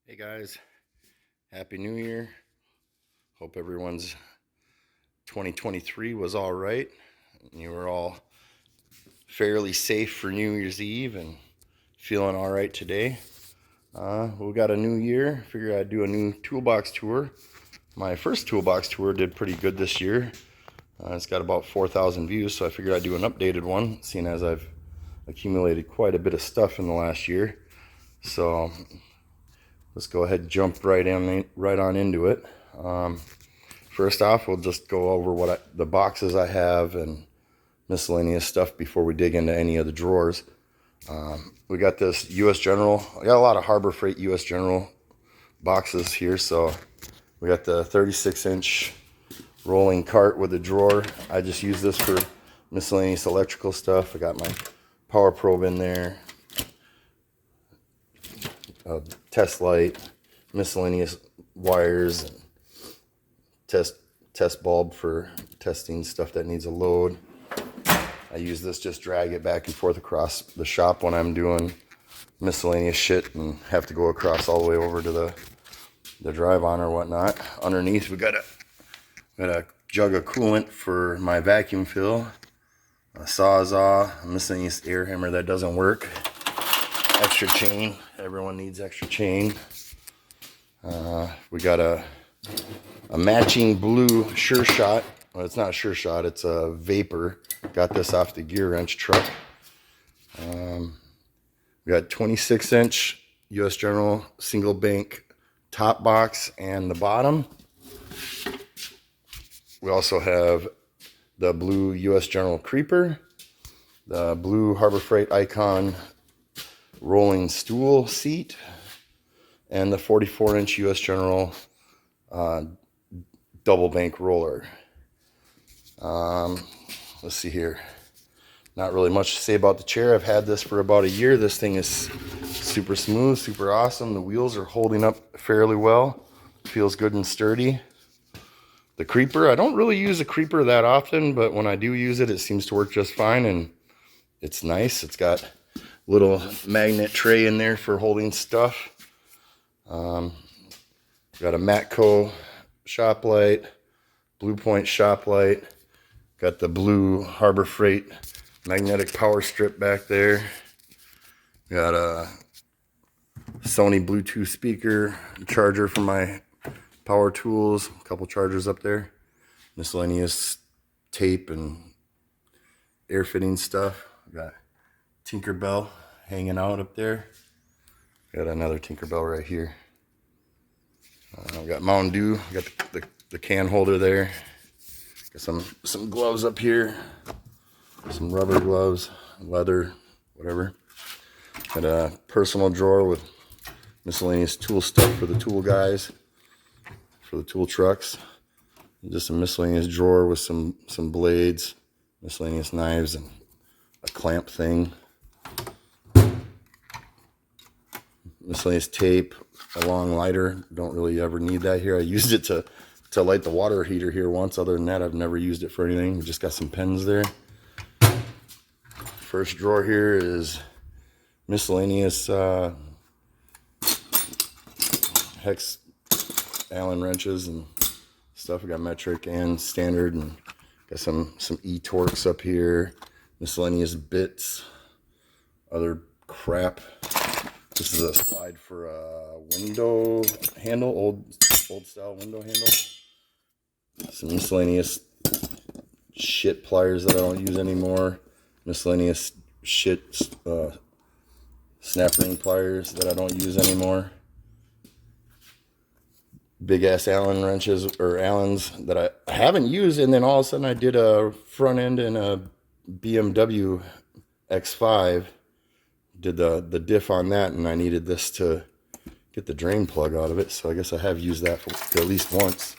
Hey guys, Happy New Year. Hope everyone's 2023 was all right. You were all fairly safe for New Year's Eve and feeling all right today. We got a new year. Figured I'd do a new toolbox tour. My first toolbox tour did pretty good this year. It's got about 4,000 views, so I figured I'd do an updated one, seeing as I've accumulated quite a bit of stuff in the last year. So let's go ahead and jump right on into it. First off, we'll just go over the boxes I have and miscellaneous stuff before we dig into any of the drawers. We got this U.S. General. I got a lot of Harbor Freight U.S. General boxes here. So we got the 36-inch rolling cart with a drawer. I just use this for miscellaneous electrical stuff. I got my power probe in there, test light, miscellaneous wires, and test bulb for testing stuff that needs a load. I use this, just drag it back and forth across the shop when I'm doing miscellaneous shit and have to go across all the way over to the drive on or whatnot. Underneath we got a jug of coolant for my vacuum fill, a Sawzall, a miscellaneous air hammer that doesn't work, extra chain. Everyone needs extra chain. We got a matching blue Sure Shot. Well, it's not Sure Shot, it's a Vapor. Got this off the Gear Wrench truck. We got 26-inch U.S. General single bank top box and the bottom. We also have the blue U.S. General Creeper, the blue Harbor Freight Icon rolling stool seat, and the 44-inch U.S. General double bank roller. Let's see here. Not really much to say about the chair. I've had this for about a year. This thing is super smooth, super awesome. The wheels are holding up fairly well. Feels good and sturdy. The Creeper, I don't really use a Creeper that often, but when I do use it, it seems to work just fine, and it's nice. It's got a little magnet tray in there for holding stuff. Got a Matco shop light, Blue Point shop light. Got the blue Harbor Freight magnetic power strip back there. Got a Sony Bluetooth speaker, charger for my power tools, a couple chargers up there, miscellaneous tape and air fitting stuff. Got Tinkerbell hanging out up there. Got another Tinkerbell right here. Got Mountain Dew. Got the can holder there. Got some gloves up here. Some rubber gloves, leather, whatever. Got a personal drawer with miscellaneous tool stuff for the tool guys, for the tool trucks. Just a miscellaneous drawer with some blades, miscellaneous knives, and a clamp thing. Miscellaneous tape, a long lighter. Don't really ever need that here. I used it to light the water heater here once. Other than that, I've never used it for anything. We just got some pens there. First drawer here is miscellaneous hex Allen wrenches and stuff. We got metric and standard, and got some E-Torques up here. Miscellaneous bits, other crap. This is a slide for a window handle, old style window handle. Some miscellaneous shit pliers that I don't use anymore. Miscellaneous shit snap ring pliers that I don't use anymore. Big ass Allen wrenches or Allens that I haven't used, and then all of a sudden I did a front end in a BMW X5. Did the diff on that, and I needed this to get the drain plug out of it, so I guess I have used that for at least once.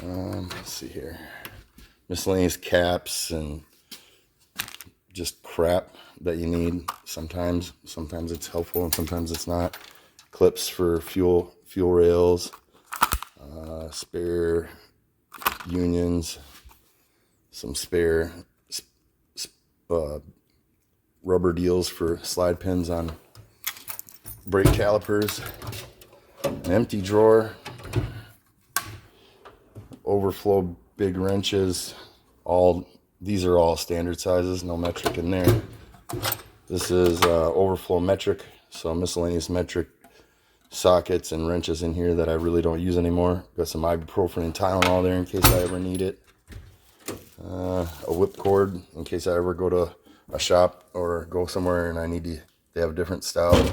Let's see here. Miscellaneous caps and just crap that you need sometimes. Sometimes it's helpful and sometimes it's not. Clips for fuel rails, spare unions, some spare rubber deals for slide pins on brake calipers. An empty drawer, overflow big wrenches. These are all standard sizes, no metric in there. This is overflow metric, so miscellaneous metric sockets and wrenches in here that I really don't use anymore. Got some ibuprofen and Tylenol there in case I ever need it. A whipcord in case I ever go to a shop or go somewhere and I need to, they have a different style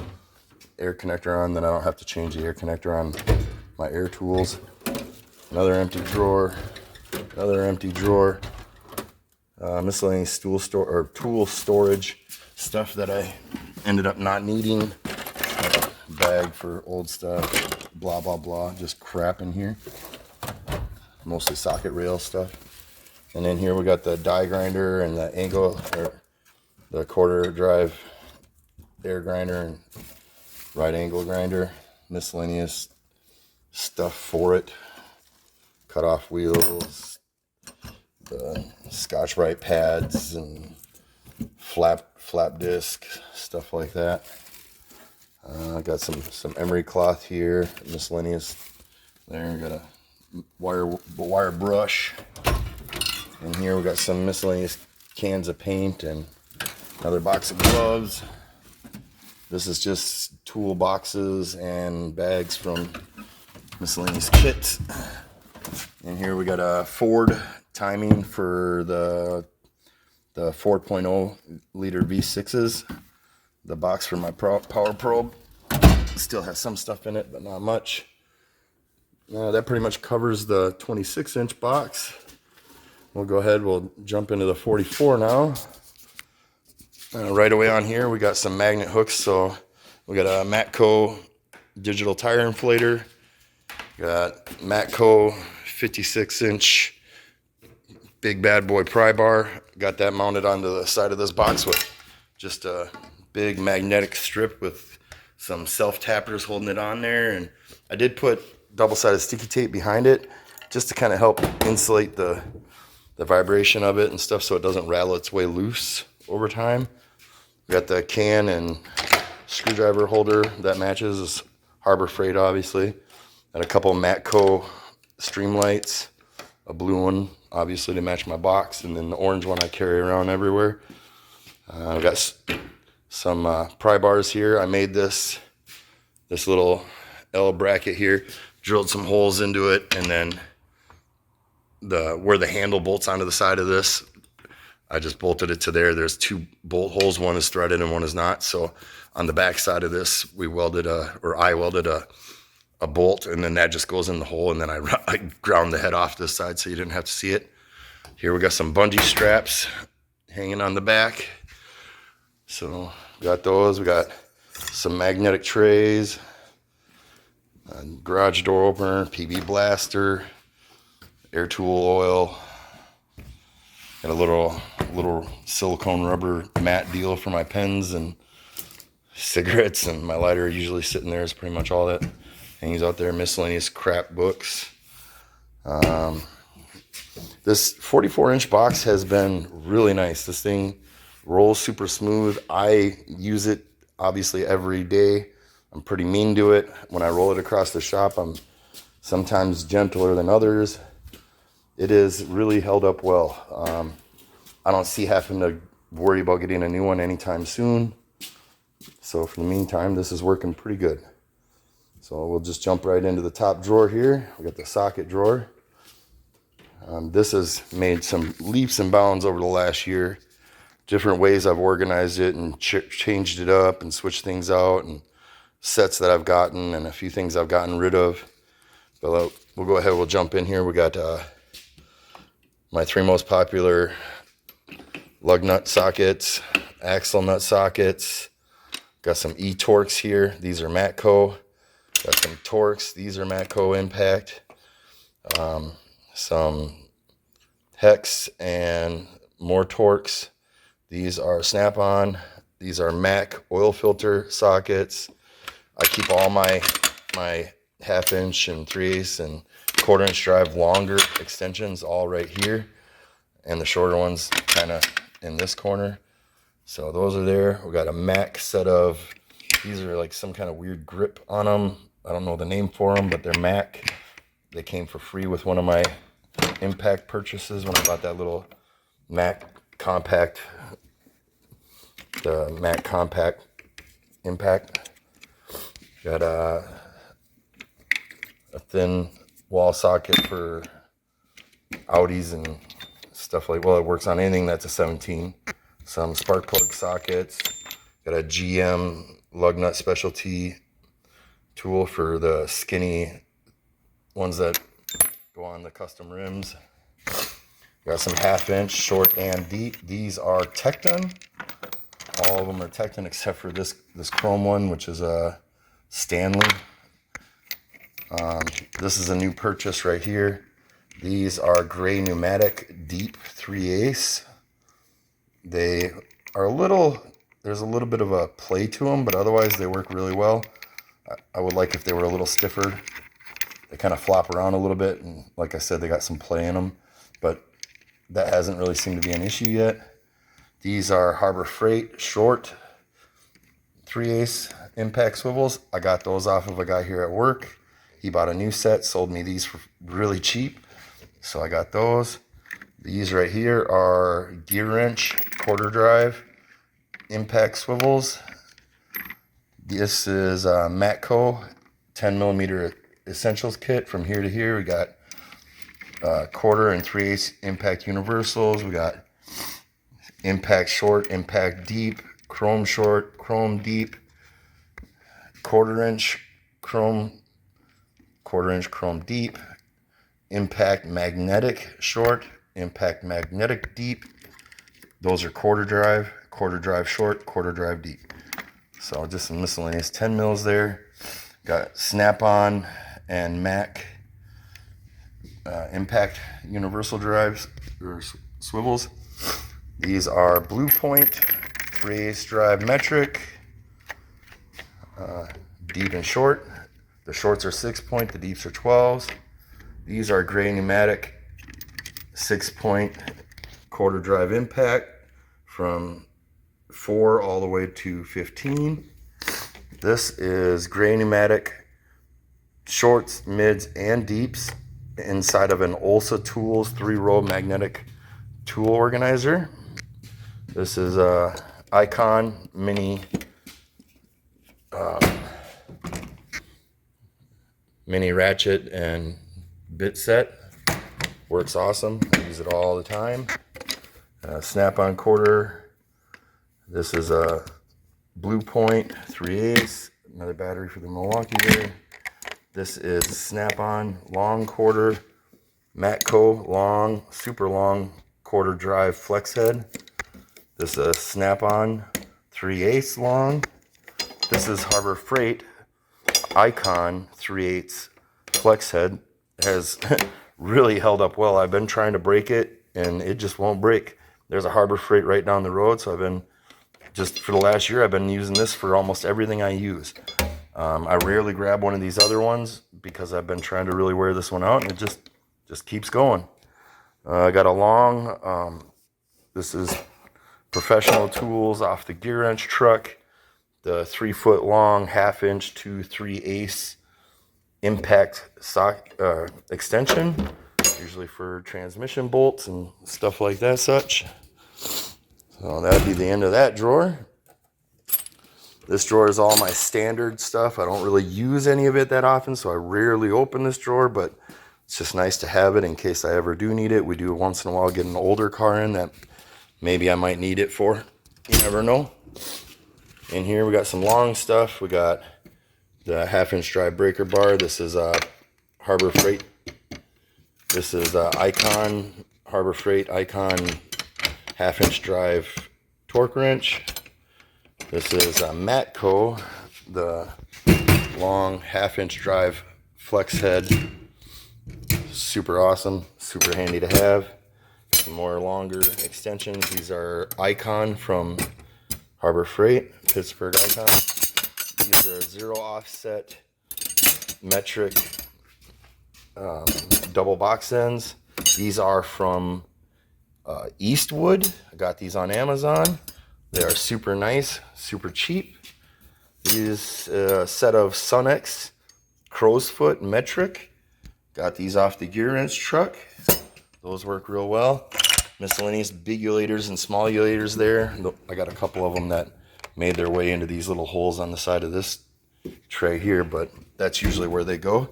air connector on, then I don't have to change the air connector on my air tools. Another empty drawer, another empty drawer. Miscellaneous tool storage stuff that I ended up not needing. Bag for old stuff, blah blah blah, just crap in here. Mostly socket rail stuff. And then here we got the die grinder and the angle, or the quarter drive air grinder and right angle grinder. Miscellaneous stuff for it. Cut off wheels, the Scotch-Brite pads and flap disc, stuff like that. I got some emery cloth here, miscellaneous. There, got a wire brush. And here we got some miscellaneous cans of paint and another box of gloves. This is just tool boxes and bags from miscellaneous kits. And here we got a Ford timing for the 4.0 liter V6s. The box for my power probe still has some stuff in it, but not much. That pretty much covers the 26-inch box. We'll go ahead, we'll jump into the 44 now. Right away on here, we got some magnet hooks. So we got a Matco digital tire inflator. Got Matco 56-inch big bad boy pry bar. Got that mounted onto the side of this box with just a big magnetic strip with some self-tappers holding it on there. And I did put double-sided sticky tape behind it just to kind of help insulate the vibration of it and stuff so it doesn't rattle its way loose over time. We got the can and screwdriver holder that matches. It's Harbor Freight, obviously. And a couple Matco streamlights, a blue one obviously to match my box, and then the orange one I carry around everywhere. I've got some pry bars here. I made this little L bracket here, drilled some holes into it, and then where the handle bolts onto the side of this, I just bolted it to there. There's two bolt holes, one is threaded and one is not. So on the back side of this, I welded a bolt, and then that just goes in the hole, and then I ground the head off this side so you didn't have to see it. Here we got some bungee straps hanging on the back. So we got those. We got some magnetic trays, a garage door opener, PB blaster, air tool oil, got a little silicone rubber mat deal for my pens and cigarettes, and my lighter usually sitting there is pretty much all that hangs out there. Miscellaneous crap books. This 44-inch box has been really nice. This thing rolls super smooth. I use it obviously every day. I'm pretty mean to it. When I roll it across the shop, I'm sometimes gentler than others. It is really held up well. I don't see having to worry about getting a new one anytime soon. So for the meantime, this is working pretty good. So we'll just jump right into the top drawer here. We got the socket drawer. This has made some leaps and bounds over the last year. Different ways I've organized it and changed it up and switched things out, and sets that I've gotten and a few things I've gotten rid of. But we'll go ahead, we'll jump in here. We got my three most popular lug nut sockets, axle nut sockets. Got some E-Torx here. These are Matco. Got some Torx. These are Matco Impact. Some Hex and more Torx. These are Snap-on. These are Mac oil filter sockets. I keep all my 1/2 and 3/8 and 1/4 drive longer extensions all right here, and the shorter ones kind of in this corner. So those are there. We got a Mac set of, these are like some kind of weird grip on them. I don't know the name for them, but they're Mac. They came for free with one of my impact purchases when I bought that little Mac compact, the Mac compact impact. Got a thin wall socket for Audis and stuff like, well, it works on anything that's a 17. Some spark plug sockets. Got a GM lug nut specialty tool for the skinny ones that go on the custom rims. Got some 1/2 inch short and deep. These are Tecton. All of them are Tecton except for this chrome one, which is a Stanley. This is a new purchase right here. These are gray pneumatic deep 3/8. They are there's a little bit of a play to them, but otherwise they work really well. I would like if they were a little stiffer. They kind of flop around a little bit, and like I said, they got some play in them, but that hasn't really seemed to be an issue yet. These are Harbor Freight short 3/8 impact swivels. I got those off of a guy here at work. He bought a new set, sold me these for really cheap, so I got those. These right here are gear wrench quarter drive impact swivels. This is Matco 10mm essentials kit from here to here. We got quarter and 3/8 impact universals. We got impact short, impact deep, chrome short, chrome deep, quarter inch chrome deep, impact magnetic short, impact magnetic deep. Those are quarter drive short, quarter drive deep. So just some miscellaneous 10 mils there. Got Snap-on and Mac impact universal drives or swivels. These are Blue Point 3/8 drive metric, deep and short. The shorts are 6-point, the deeps are 12s. These are gray pneumatic 6-point quarter drive impact from 4 all the way to 15. This is gray pneumatic shorts, mids, and deeps inside of an Olsa Tools 3-row magnetic tool organizer. This is a Icon mini ratchet and bit set. Works awesome. I use it all the time. Snap-on quarter. This is a Blue Point 3/8. Another battery for the Milwaukee there. This is Snap-on long quarter Matco long, super long quarter drive flex head. This is a Snap-on 3/8 long. This is Harbor Freight Icon 3/8 flex head. Has really held up well. I've been trying to break it and it just won't break. There's a Harbor Freight right down the road, so I've been, just for the last year, I've been using this for almost everything I use. I rarely grab one of these other ones because I've been trying to really wear this one out, and it just keeps going. I got a long, this is Professional Tools off the gear wrench truck, the 3-foot long 1/2 inch to 3/8 impact sock extension, usually for transmission bolts and stuff like that such. So that'd be the end of that drawer. This drawer is all my standard stuff. I don't really use any of it that often, so I rarely open this drawer, but it's just nice to have it in case I ever do need it. We do once in a while get an older car in that maybe I might need it for. You never know. In here we got some long stuff. We got the 1/2 inch drive breaker bar. This is Harbor Freight. This is Icon, Harbor Freight Icon 1/2 inch drive torque wrench. This is Matco, the long 1/2 inch drive flex head. Super awesome, super handy to have. Some more longer extensions. These are Icon from Harbor Freight, Pittsburgh Icon. These are 0 offset metric double box ends. These are from Eastwood. I got these on Amazon. They are super nice, super cheap. These set of Sunex crow's foot metric. Got these off the gear wrench truck. Those work real well. Miscellaneous big ulators and small ulators there. I got a couple of them that made their way into these little holes on the side of this tray here, but that's usually where they go.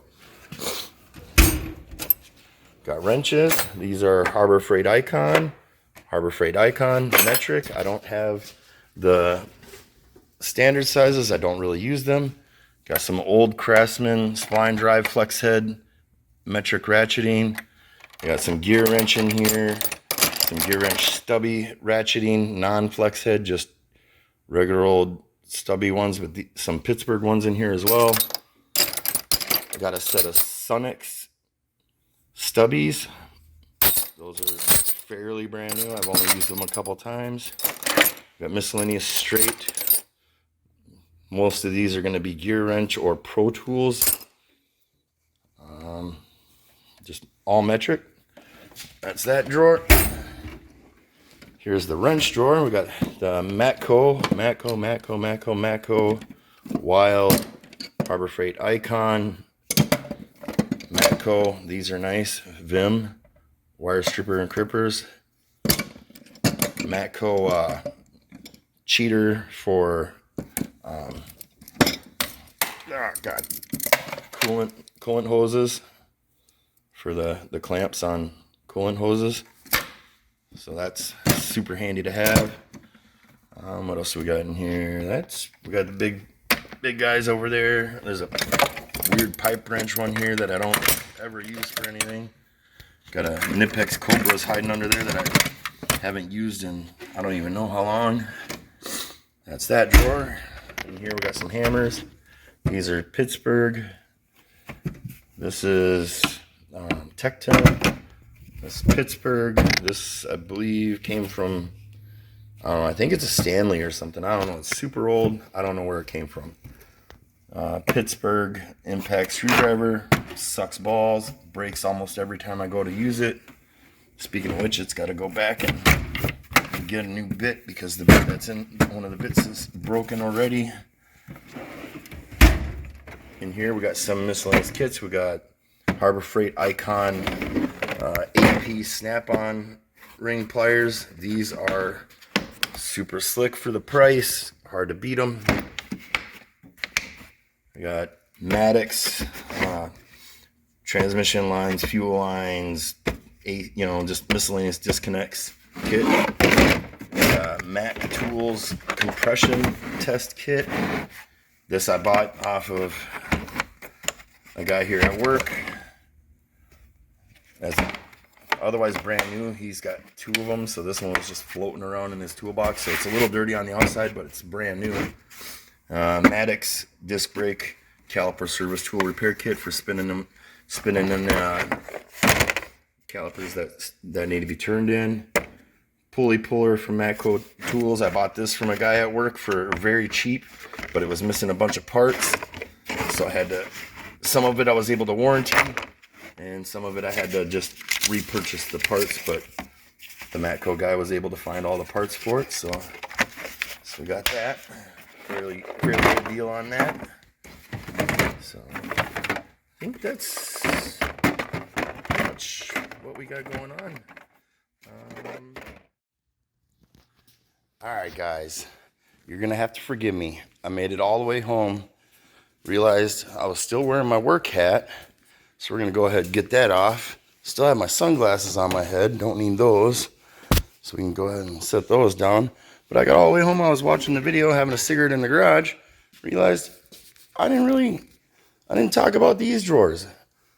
Got wrenches. These are Harbor Freight Icon metric. I don't have the standard sizes. I don't really use them. Got some old Craftsman spline drive flex head metric ratcheting. I got some gear wrench in here. Some gear wrench stubby ratcheting, non-flex head, just regular old stubby ones with some Pittsburgh ones in here as well. I got a set of Sunex stubbies. Those are fairly brand new. I've only used them a couple times. Got miscellaneous straight. Most of these are going to be gear wrench or Pro Tools. Just all metric. That's that drawer. Here's the wrench drawer. We got the Matco, Wild, Harbor Freight Icon, Matco. These are nice. Vim, wire stripper and crimpers. Matco cheater for coolant hoses for the clamps on coolant hoses. So that's super handy to have. What else do we got in here? We got the big guys over there. There's a weird pipe wrench one here that I don't ever use for anything. Got a Nipex Cobras hiding under there that I haven't used in I don't even know how long. That's that drawer. In here we got some hammers. These are Pittsburgh. This is Tecton. This is Pittsburgh. This, I believe, came from, I don't know, I think it's a Stanley or something. I don't know. It's super old. I don't know where it came from. Pittsburgh impact screwdriver. Sucks balls. Breaks almost every time I go to use it. Speaking of which, it's got to go back and get a new bit because the bit that's in one of the bits is broken already. In here, we got some miscellaneous kits. We got Harbor Freight Icon 8-piece snap-on ring pliers. These are super slick for the price. Hard to beat them. We got Maddox transmission lines, fuel lines, just miscellaneous disconnects kit. Mac Tools compression test kit. This I bought off of a guy here at work. That's otherwise brand new. He's got two of them, so this one was just floating around in his toolbox. So it's a little dirty on the outside, but it's brand new. Maddox disc brake caliper service tool repair kit for spinning calipers that need to be turned in. Pulley puller from Matco Tools. I bought this from a guy at work for very cheap, but it was missing a bunch of parts, so I had to. Some of it I was able to warranty, and some of it I had to just repurchase the parts. But the Matco guy was able to find all the parts for it, so we got that. Fairly good deal on that. So I think that's pretty much what we got going on. Alright guys, you're gonna have to forgive me. I made it all the way home, realized I was still wearing my work hat, so we're gonna go ahead and get that off. Still have my sunglasses on my head, don't need those, so we can go ahead and set those down. But I got all the way home, I was watching the video, having a cigarette in the garage, realized I didn't talk about these drawers.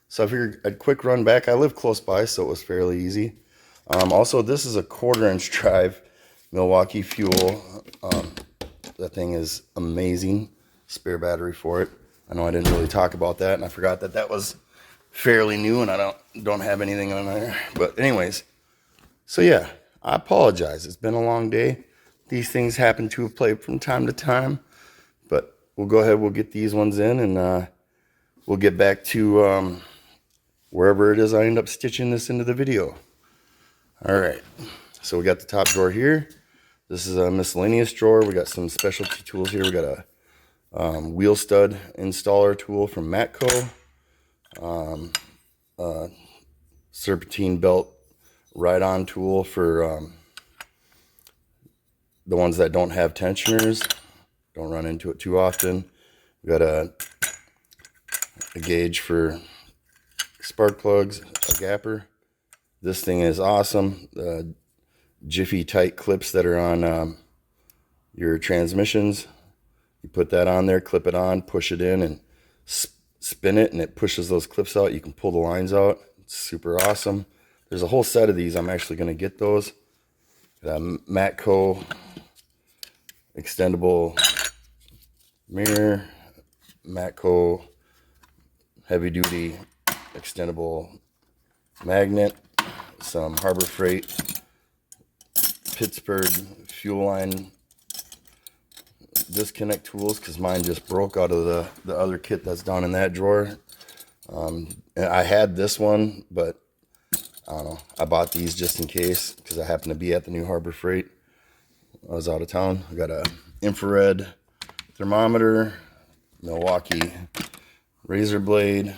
So I figured I'd quick run back. I live close by, so it was fairly easy. Also, this is a 1/4-inch drive Milwaukee Fuel. That thing is amazing. Spare battery for it. I know I didn't really talk about that, and I forgot that was fairly new, and I don't have anything on there. But anyways, so yeah, I apologize. It's been a long day. These things happen to have played from time to time, but we'll go ahead. We'll get these ones in, and we'll get back to wherever it is I end up stitching this into the video. All right. So we got the top drawer here. This is a miscellaneous drawer. We got some specialty tools here. We got a wheel stud installer tool from Matco. serpentine belt ride-on tool for the ones that don't have tensioners, don't run into it too often. We got a gauge for spark plugs, a gapper. This thing is awesome. The jiffy tight clips that are on your transmissions, you put that on there, clip it on, push it in, and spin it, and it pushes those clips out. You can pull the lines out. It's super awesome. There's a whole set of these. I'm actually going to get those. Matco extendable mirror, Matco heavy duty extendable magnet, some Harbor Freight Pittsburgh fuel line disconnect tools, because mine just broke out of the other kit that's down in that drawer. And I had this one, but I don't know, I bought these just in case because I happened to be at the new Harbor Freight. I was out of town. I got a infrared thermometer, Milwaukee razor blade,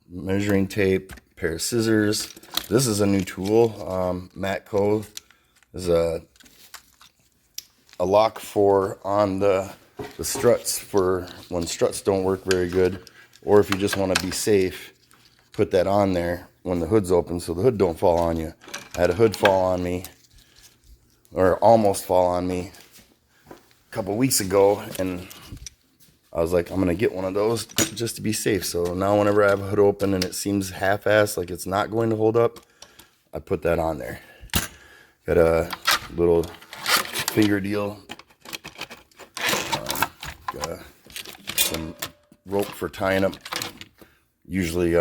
measuring tape, pair of scissors. This is a new tool. Matco is a lock for on the struts for when struts don't work very good, or if you just want to be safe, put that on there when the hood's open so the hood don't fall on you. I had a hood fall on me, or almost fall on me, a couple weeks ago, and I was like, I'm gonna get one of those just to be safe. So now whenever I have a hood open and it seems half-assed, like it's not going to hold up, I put that on there. Got a little finger deal, got some rope for tying up, usually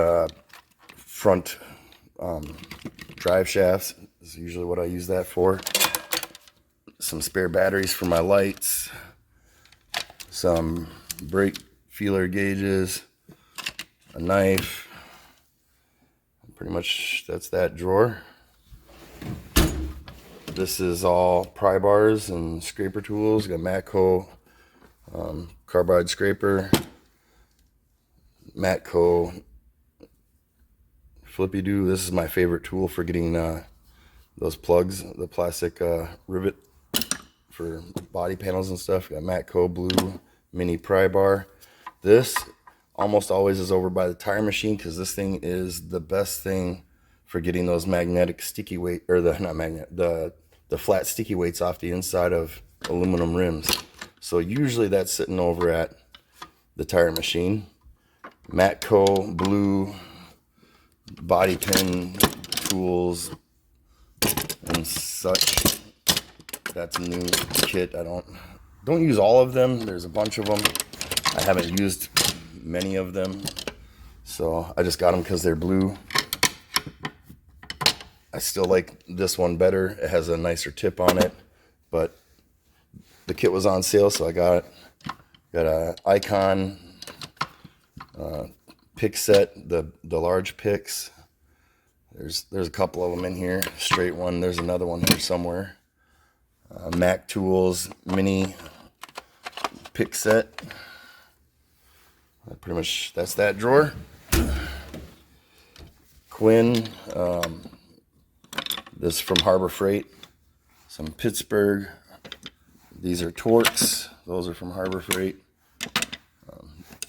front drive shafts is usually what I use that for. Some spare batteries for my lights, some brake feeler gauges, a knife. Pretty much that's that drawer. This is all pry bars and scraper tools. Got Matco carbide scraper, Matco flippy do. This is my favorite tool for getting those plugs, the plastic rivet for body panels and stuff. Got Matco blue mini pry bar. This almost always is over by the tire machine because this thing is the best thing for getting those magnetic sticky weight, or the flat sticky weights off the inside of aluminum rims. So usually that's sitting over at the tire machine. Matco blue body pin tools and such. That's a new kit. I don't use all of them. There's a bunch of them. I haven't used many of them, so I just got them because they're blue. I still like this one better. It has a nicer tip on it, but the kit was on sale, so I got it. Got a Icon pick set, the large picks. There's a couple of them in here. Straight one. There's another one here somewhere. Mac Tools mini pick set. Pretty much that's that drawer. Quinn. This is from Harbor Freight. Some Pittsburgh. These are Torx. Those are from Harbor Freight.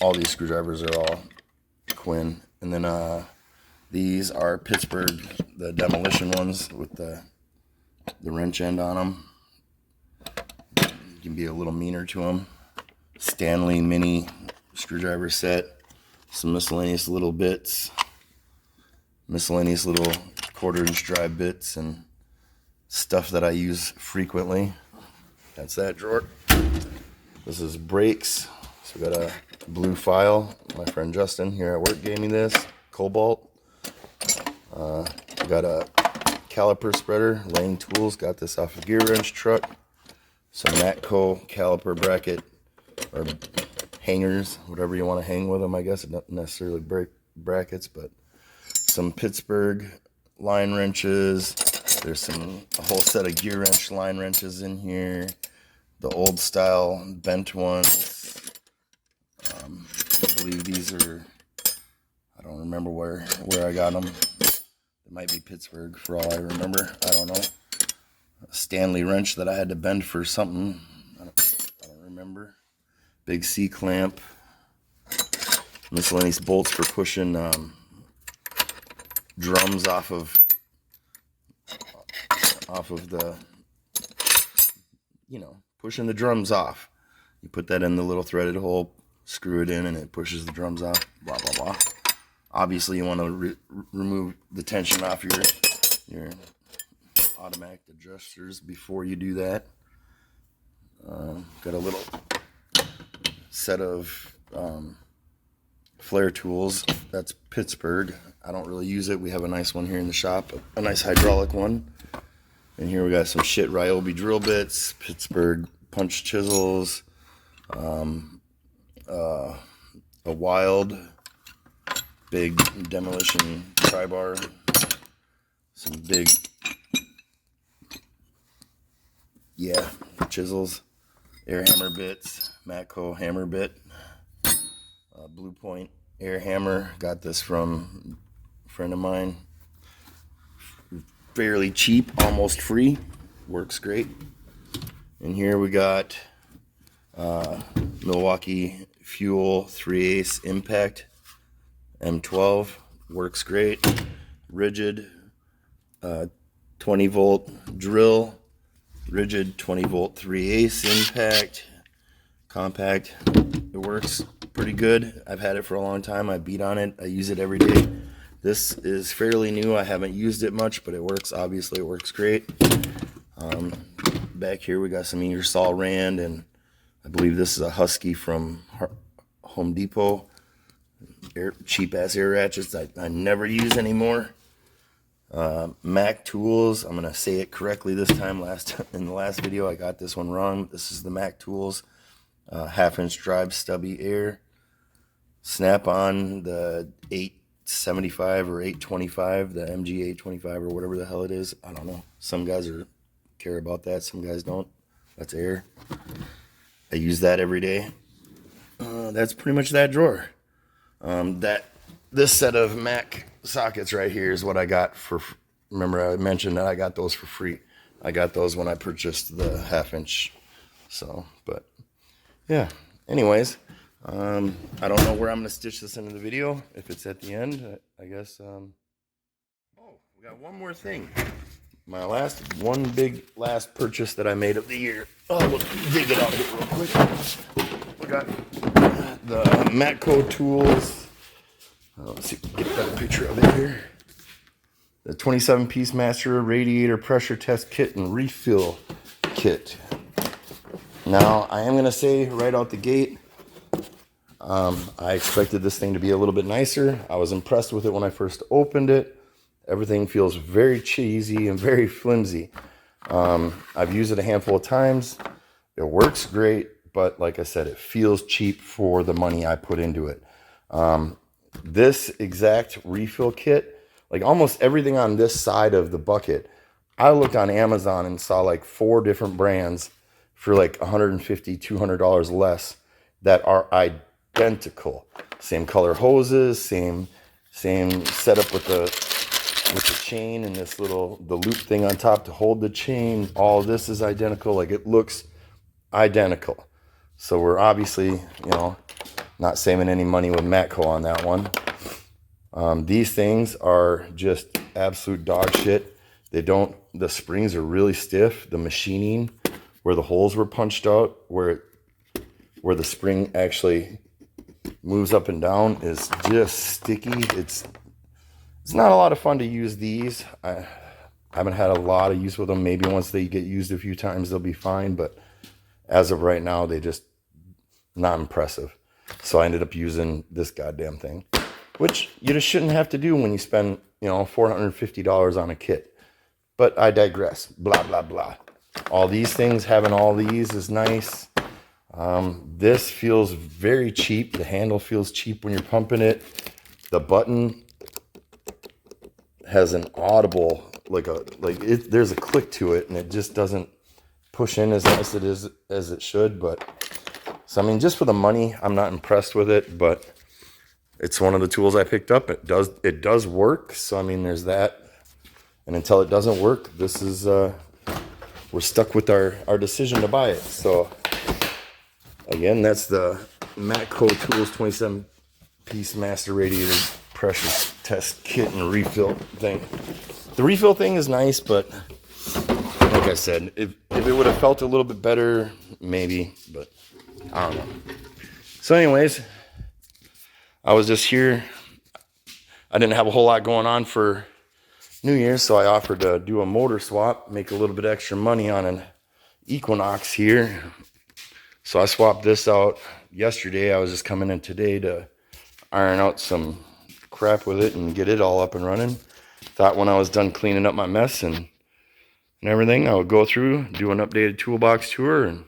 All these screwdrivers are all Quinn. And then these are Pittsburgh, the demolition ones with the wrench end on them. You can be a little meaner to them. Stanley mini screwdriver set. Some miscellaneous little bits. Miscellaneous little 1/4-inch drive bits and stuff that I use frequently. That's that drawer. This is brakes. So we got a blue file. My friend Justin here at work gave me this. Cobalt. We got a caliper spreader. Lane Tools. Got this off a gear wrench truck. Some Matco caliper bracket or hangers, whatever you want to hang with them. I guess it not necessarily break brackets, but some Pittsburgh line wrenches. There's a whole set of gear wrench line wrenches in here. The old style bent ones. believe these are, I don't remember where I got them. It might be Pittsburgh for all I remember. I don't know. A Stanley wrench that I had to bend for something. I don't remember. Big C-clamp. Miscellaneous bolts for pushing drums off of the, pushing the drums off. You put that in the little threaded hole, screw it in, and it pushes the drums off. Blah blah blah. Obviously, you want to remove the tension off your automatic adjusters before you do that. Got a little set of flare tools. That's Pittsburgh. I don't really use it. We have a nice one here in the shop, a nice hydraulic one. And here we got some shit Ryobi drill bits, Pittsburgh punch chisels, a Wild big demolition pry bar, some big chisels, air hammer bits, Matco hammer bit, Blue Point air hammer. Got this from a friend of mine. Fairly cheap, almost free. Works great. And here we got Milwaukee Fuel 3/8 Impact M12. Works great. Rigid 20 volt drill. Rigid 20 volt 3/8 Impact. Compact. It works pretty good. I've had it for a long time. I beat on it. I use it every day. This is fairly new. I haven't used it much, but it works. Obviously, it works great. Back here, we got some Ingersoll Rand, and I believe this is a Husky from Home Depot. Cheap-ass air ratchets I never use anymore. Mac Tools. I'm going to say it correctly this time. In the last video, I got this one wrong. This is the Mac Tools. Half-inch drive stubby air. Snap on the 875 or 825, the MG 825 or whatever the hell it is. I don't know. Some guys care about that. Some guys don't. That's air. I use that every day. That's pretty much that drawer. This set of Mac sockets right here is what I got for. Remember, I mentioned that I got those for free. I got those when I purchased the half-inch. So, but yeah. Anyways, I don't know where I'm gonna stitch this into the video. If it's at the end, I guess. Oh, we got one more thing. My one big last purchase that I made of the year. Oh, we'll dig it out here real quick. We got the Matco tools. Let's see, get a better picture of it here. The 27-piece master radiator pressure test kit and refill kit. Now, I am going to say right out the gate, I expected this thing to be a little bit nicer. I was impressed with it when I first opened it. Everything feels very cheesy and very flimsy. I've used it a handful of times. It works great, but like I said, it feels cheap for the money I put into it. This exact refill kit, like almost everything on this side of the bucket, I looked on Amazon and saw like 4 different brands for like $150, $200 less that are identical. Same color hoses, same setup with the chain and this the loop thing on top to hold the chain. All this is identical. Like, it looks identical. So we're obviously, not saving any money with Matco on that one. These things are just absolute dog shit. The springs are really stiff. The machining where the holes were punched out, where the spring actually moves up and down, is just sticky. It's not a lot of fun to use these. I haven't had a lot of use with them. Maybe once they get used a few times, they'll be fine. But as of right now, they just not impressive. So I ended up using this goddamn thing, which you just shouldn't have to do when you spend, $450 on a kit. But I digress. Blah, blah, blah. All these things, having all these is nice. This feels very cheap. The handle feels cheap when you're pumping it. The button has an audible, there's a click to it, and it just doesn't push in as nice as it should. But so, I mean, just for the money, I'm not impressed with it. But it's one of the tools I picked up. It does work. So I mean, there's that. And until it doesn't work, this is we're stuck with our decision to buy it. So again, that's the Matco Tools 27-piece master radiator pressure test kit and refill thing. The refill thing is nice, but like I said, if it would have felt a little bit better, maybe, but I don't know. So anyways, I was just here. I didn't have a whole lot going on for New Year's, so I offered to do a motor swap, make a little bit extra money on an Equinox here. So I swapped this out yesterday. I was just coming in today to iron out some crap with it and get it all up and running. Thought when I was done cleaning up my mess and everything, I would go through, do an updated toolbox tour, and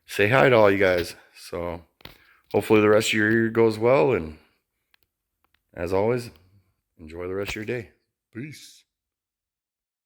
say hi to all you guys. So hopefully the rest of your year goes well, and as always, enjoy the rest of your day. Peace.